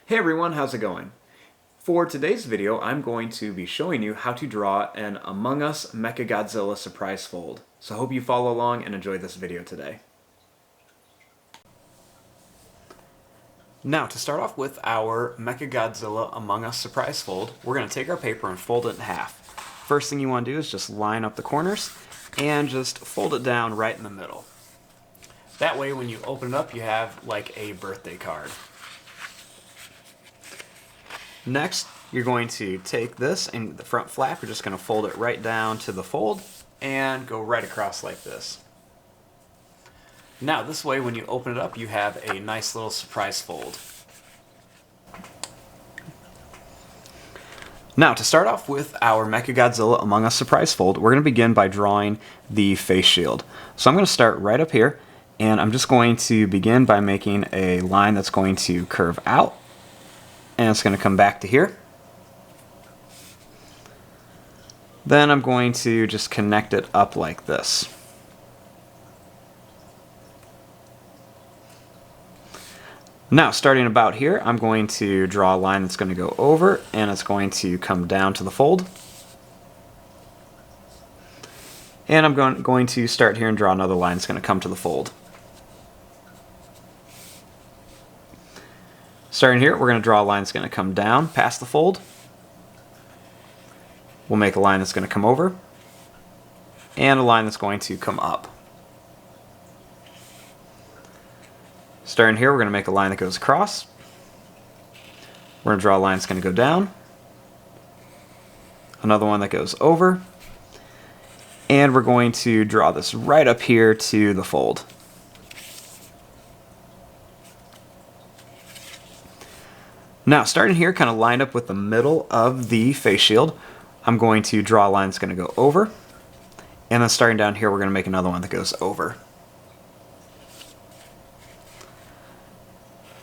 Hey everyone, how's it going? For today's video, I'm going to be showing you how to draw an Among Us MECHAGODZILLA surprise fold. So I hope you follow along and enjoy this video today. Now, to start off with our MECHAGODZILLA Among Us surprise fold, we're going to take our paper and fold it in half. First thing you want to do is just line up the corners and just fold it down right in the middle. That way when you open it up, you have like a birthday card. Next, you're going to take this and the front flap, you're just going to fold it right down to the fold and go right across like this. Now this way when you open it up, you have a nice little surprise fold. Now to start off with our MECHAGODZILLA Among Us surprise fold, we're going to begin by drawing the face shield. So I'm going to start right up here and I'm just going to begin by making a line that's going to curve out. And it's going to come back to here. Then I'm going to just connect it up like this. Now, starting about here, I'm going to draw a line that's going to go over, and it's going to come down to the fold. And I'm going to start here and draw another line that's going to come to the fold. Starting here, we're going to draw a line that's going to come down past the fold. We'll make a line that's going to come over, and a line that's going to come up. Starting here, we're going to make a line that goes across. We're going to draw a line that's going to go down, another one that goes over, and we're going to draw this right up here to the fold. Now, starting here, kind of lined up with the middle of the face shield, I'm going to draw a line that's going to go over, and then starting down here, we're going to make another one that goes over.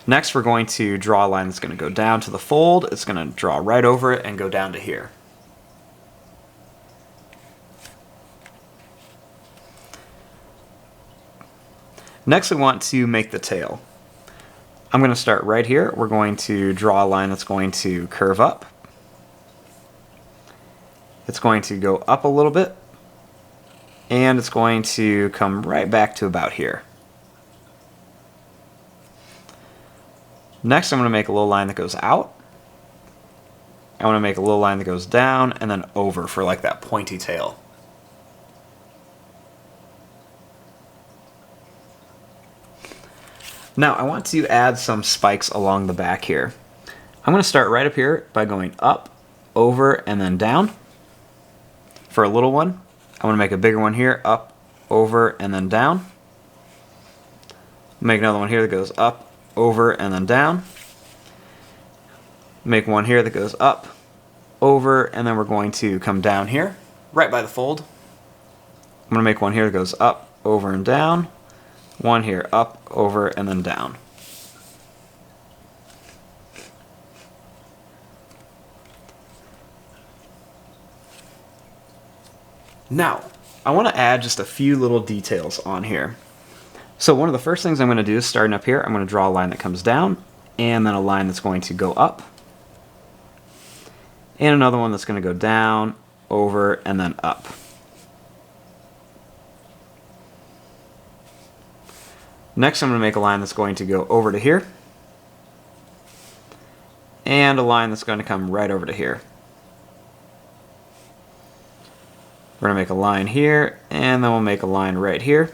Next, we're going to draw a line that's going to go down to the fold. It's going to draw right over it and go down to here. Next, we want to make the tail. I'm going to start right here. We're going to draw a line that's going to curve up. It's going to go up a little bit, and it's going to come right back to about here. Next, I'm going to make a little line that goes out. I want to make a little line that goes down and then over for like that pointy tail. Now, I want to add some spikes along the back here. I'm going to start right up here by going up, over, and then down. For a little one, I want to make a bigger one here, up, over, and then down. Make another one here that goes up, over, and then down. Make one here that goes up, over, and then we're going to come down here, right by the fold. I'm going to make one here that goes up, over, and down. One here, up, over, and then down. Now, I want to add just a few little details on here. So one of the first things I'm going to do is starting up here, I'm going to draw a line that comes down, and then a line that's going to go up, and another one that's going to go down, over, and then up. Next, I'm going to make a line that's going to go over to here, and a line that's going to come right over to here. We're going to make a line here, and then we'll make a line right here.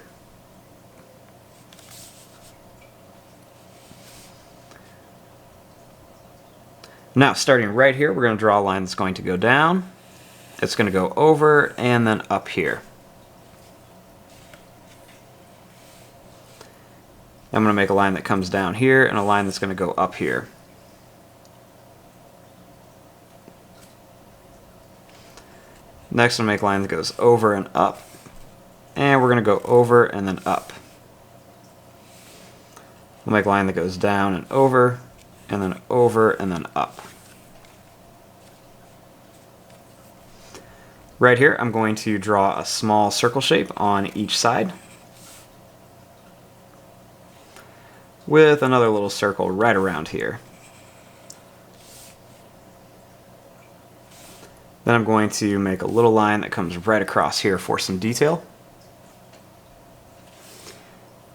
Now, starting right here, we're going to draw a line that's going to go down, it's going to go over, and then up here. I'm going to make a line that comes down here and a line that's going to go up here. Next, I'm going to make a line that goes over and up, and we're going to go over and then up. We'll make a line that goes down and over, and then over and then up. Right here, I'm going to draw a small circle shape on each side, with another little circle right around here. Then I'm going to make a little line that comes right across here for some detail.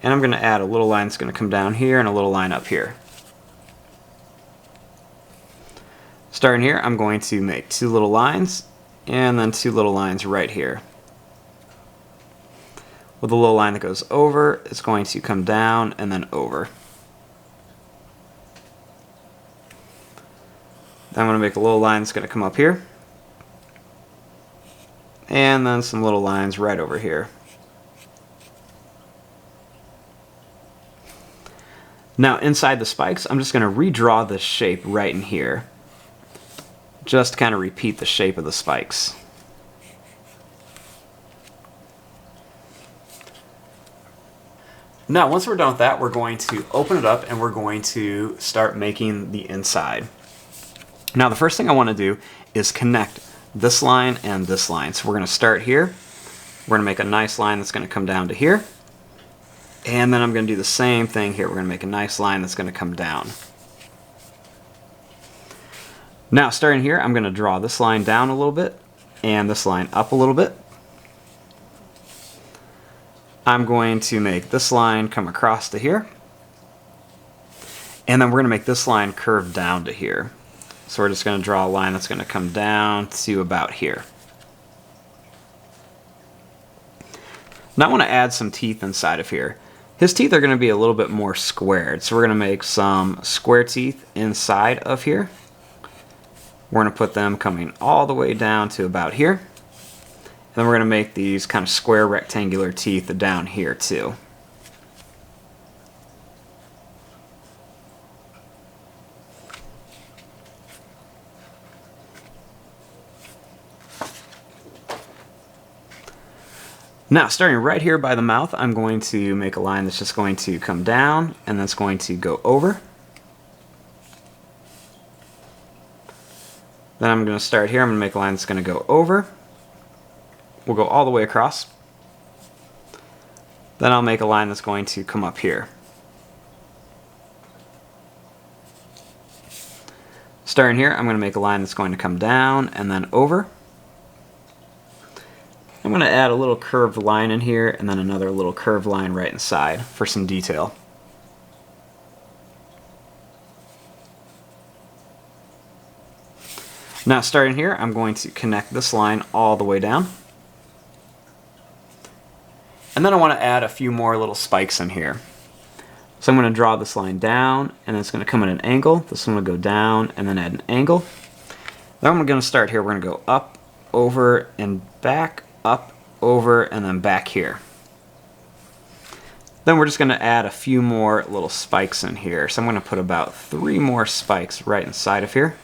And I'm going to add a little line that's going to come down here and a little line up here. Starting here, I'm going to make 2 little lines and then 2 little lines right here. With a little line that goes over, it's going to come down and then over. Then I'm going to make a little line that's going to come up here. And then some little lines right over here. Now inside the spikes, I'm just going to redraw this shape right in here. Just to kind of repeat the shape of the spikes. Now once we're done with that, we're going to open it up and we're going to start making the inside. Now the first thing I want to do is connect this line and this line. So we're going to start here. We're going to make a nice line that's going to come down to here. And then I'm going to do the same thing here. We're going to make a nice line that's going to come down. Now starting here, I'm going to draw this line down a little bit and this line up a little bit. I'm going to make this line come across to here. And then we're going to make this line curve down to here. So we're just going to draw a line that's going to come down to about here. Now I want to add some teeth inside of here. His teeth are going to be a little bit more squared. So we're going to make some square teeth inside of here. We're going to put them coming all the way down to about here. And then we're going to make these kind of square rectangular teeth down here too. Now, starting right here by the mouth, I'm going to make a line that's just going to come down and that's going to go over. Then I'm going to start here. I'm going to make a line that's going to go over. We'll go all the way across. Then I'll make a line that's going to come up here. Starting here, I'm going to make a line that's going to come down and then over. I'm going to add a little curved line in here and then another little curved line right inside for some detail. Now starting here, I'm going to connect this line all the way down. And then I want to add a few more little spikes in here. So I'm going to draw this line down and it's going to come at an angle. This one will go down and then add an angle. Then we're going to start here. We're going to go up, over, and back, up, over, and then back here. Then we're just going to add a few more little spikes in here. So I'm going to put about 3 more spikes right inside of here.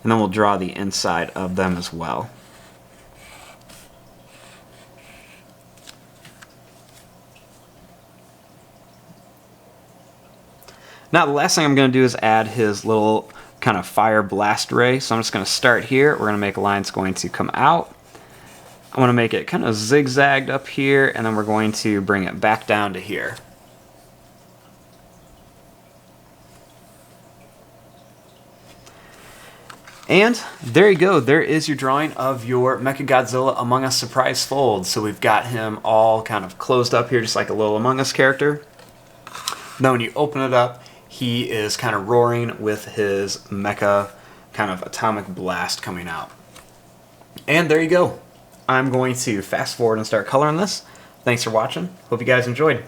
And then we'll draw the inside of them as well. Now the last thing I'm going to do is add his little kind of fire blast ray. So I'm just going to start here. We're going to make a line that's going to come out. I want to make it kind of zigzagged up here, and then we're going to bring it back down to here. And there you go. There is your drawing of your MECHAGODZILLA Among Us surprise fold. So we've got him all kind of closed up here, just like a little Among Us character. Then when you open it up, he is kind of roaring with his mecha kind of atomic blast coming out. And there you go. I'm going to fast forward and start coloring this. Thanks for watching. Hope you guys enjoyed.